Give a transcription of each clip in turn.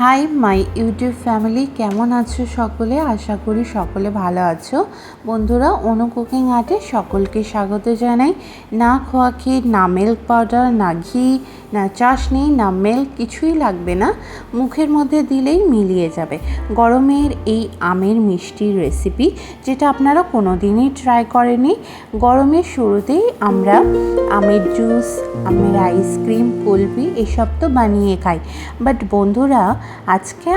Hi my YouTube family, কেমন আছো সকলে? আশা করি সকলে ভালো আছো। বন্ধুরা, অনু কুকিং আর্টে সকলকে স্বাগত জানাই। না খোয়া ক্ষীর, না মিল্ক পাউডার, না ঘি, না চাশনি, না মিল্ক, কিছুই লাগবে না। মুখের মধ্যে দিলেই মিলিয়ে যাবে গরমের এই আমের মিষ্টির রেসিপি, যেটা আপনারা কোনো দিনই ট্রাই করেনি। গরমের শুরুতেই আমরা আমের জুস, আমের আইসক্রিম, কুলফি এসব তো বানিয়ে খাই। বাট বন্ধুরা, আজকে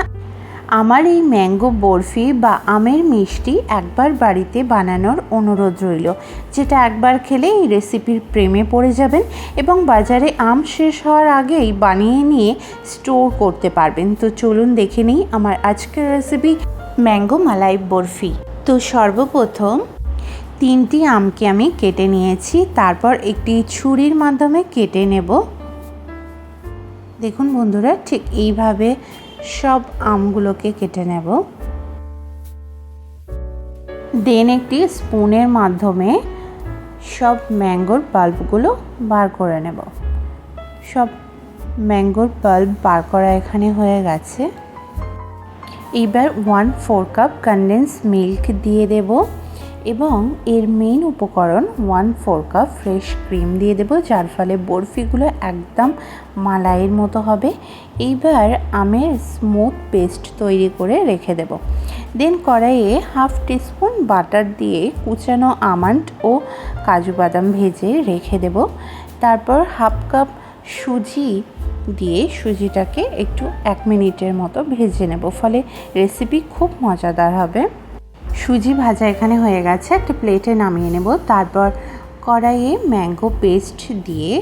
আমার এই ম্যাঙ্গো বরফি বা আমের মিষ্টি একবার বাড়িতে বানানোর অনুরোধ রইল, যেটা একবার খেলে এই রেসিপির প্রেমে পড়ে যাবেন এবং বাজারে আম শেষ হওয়ার আগেই বানিয়ে নিয়ে স্টোর করতে পারবেন। তো চলুন দেখে নিই আমার আজকের রেসিপি, ম্যাঙ্গো মালাই বরফি। তো সর্বপ্রথম 3টি আমকে আমি কেটে নিয়েছি, তারপর একটি ছুরির মাধ্যমে কেটে নেব। দেখুন বন্ধুরা, ঠিক এইভাবে সব আমগুলোকে কেটে নেব। দেন একটি স্পুনের মাধ্যমে সব ম্যাঙ্গোর পাল্পগুলো বার করে নেব। সব ম্যাঙ্গোর পাল্প বার করা এখানে হয়ে গেছে। এইবার 1/4 কাপ কনডেন্স মিল্ক দিয়ে দেব এবং এর মেইন উপকরণ 1/4 কাপ ফ্রেশ ক্রিম দিয়ে দেব, যার ফলে বরফিগুলো একদম মালাইয়ের মতো হবে। এইবার আমের স্মুথ পেস্ট তৈরি করে রেখে দেব। দেন কড়াইয়ে 1/2 টিস্পুন বাটার দিয়ে কুচানো আমন্ড ও কাজু বাদাম ভেজে রেখে দেব। তারপর 1/2 কাপ সুজি দিয়ে সুজিটাকে একটু 1 মিনিটের মতো ভেজে নেব, ফলে রেসিপি খুব মজাদার হবে। সুজি ভাজা এখানে হয়ে গেছে, একটা প্লেটে নামিয়ে নেব। তারপর কড়াইয়ে ম্যাঙ্গো পেস্ট দিয়ে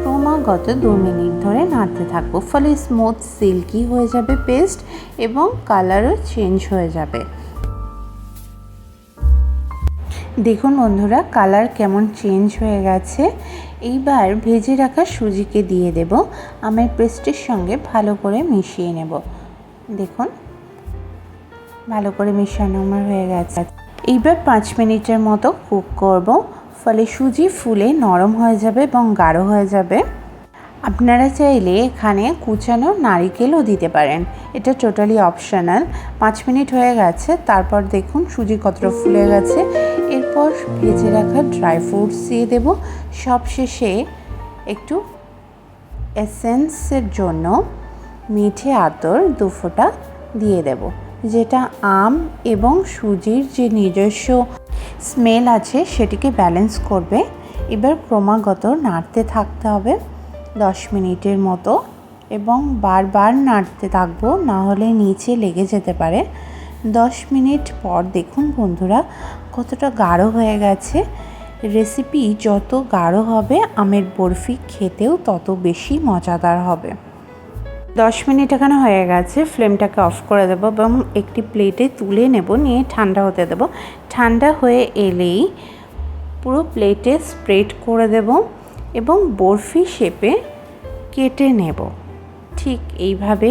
ক্রমাগত 2 মিনিট ধরে নাড়তে থাকবো, ফলে স্মুথ সিল্কি হয়ে যাবে পেস্ট এবং কালারও চেঞ্জ হয়ে যাবে। দেখুন বন্ধুরা, কালার কেমন চেঞ্জ হয়ে গেছে। এইবার ভেজে রাখা সুজিকে দিয়ে দেব, আমের পেস্টের সঙ্গে ভালো করে মিশিয়ে নেব। দেখুন, ভালো করে মিশানো আমার হয়ে গেছে। এইবার 5 মিনিটের মতো কুক করব, ফলে সুজি ফুলে নরম হয়ে যাবে এবং গাঢ় হয়ে যাবে। আপনারা চাইলে এখানে কুচানো নারিকেলও দিতে পারেন, এটা টোটালি অপশনাল। 5 মিনিট হয়ে গেছে, তারপর দেখুন সুজি কতটা ফুলে গেছে। এরপর ভেজে রাখা ড্রাই ফ্রুটস দিয়ে দেব। সবশেষে একটু এসেন্সের জন্য মিঠে আতর 2 ফোঁটা দিয়ে দেব, যেটা আম এবং সুজির যে নিজস্ব স্মেল আছে সেটিকে ব্যালেন্স করবে। এবার ক্রমাগত নাড়তে থাকতে হবে 10 মিনিটের মতো এবং বারবার নাড়তে থাকবো, না হলে নিচে লেগে যেতে পারে। 10 মিনিট পর দেখুন বন্ধুরা, কতটা গাঢ় হয়ে গেছে। রেসিপি যত গাঢ় হবে, আমের বরফি খেতেও তত বেশি মজাদার হবে। 10 মিনিট এখানে হয়ে গেছে, ফ্লেমটাকে অফ করে দেবো এবং একটি প্লেটে তুলে নেব, নিয়ে ঠান্ডা হতে দেব। ঠান্ডা হয়ে এলেই পুরো প্লেটে স্প্রেড করে দেব এবং বরফি শেপে কেটে নেব, ঠিক এইভাবে।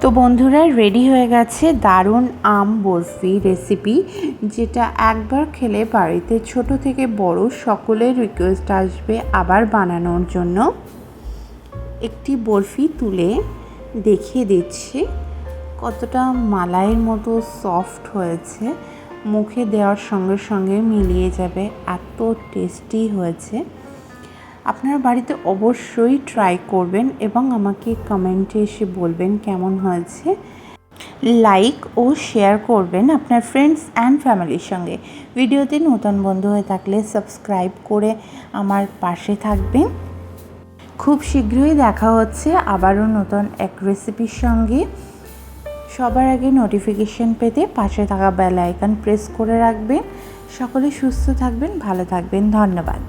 তো বন্ধুরা, রেডি হয়ে গেছে দারুণ আম বরফি রেসিপি, যেটা একবার খেলে বাড়িতে ছোট থেকে বড় সকলের রিকোয়েস্ট আসবে আবার বানানোর জন্য। একটি বরফি তুলে দেখিয়ে দিচ্ছি কতটা মালাইয়ের মতো সফট হয়েছে, মুখে দেওয়ার সঙ্গে সঙ্গে মিলিয়ে যাবে, এত টেস্টি হয়েছে। আপনার বাড়িতে অবশ্যই ট্রাই করবেন এবং আমাকে কমেন্টে এসে বলবেন কেমন হয়েছে। লাইক ও শেয়ার করবেন আপনার ফ্রেন্ডস অ্যান্ড ফ্যামিলির সঙ্গে। ভিডিওতে নতুন বন্ধু হয়ে থাকলে সাবস্ক্রাইব করে আমার পাশে থাকবেন। খুব শীঘ্রই দেখা হচ্ছে আবারও নতুন এক রেসিপির সঙ্গে। সবার আগে নোটিফিকেশন পেতে পাশে থাকা বেল আইকন প্রেস করে রাখবেন। সকলে সুস্থ থাকবেন, ভালো থাকবেন। ধন্যবাদ।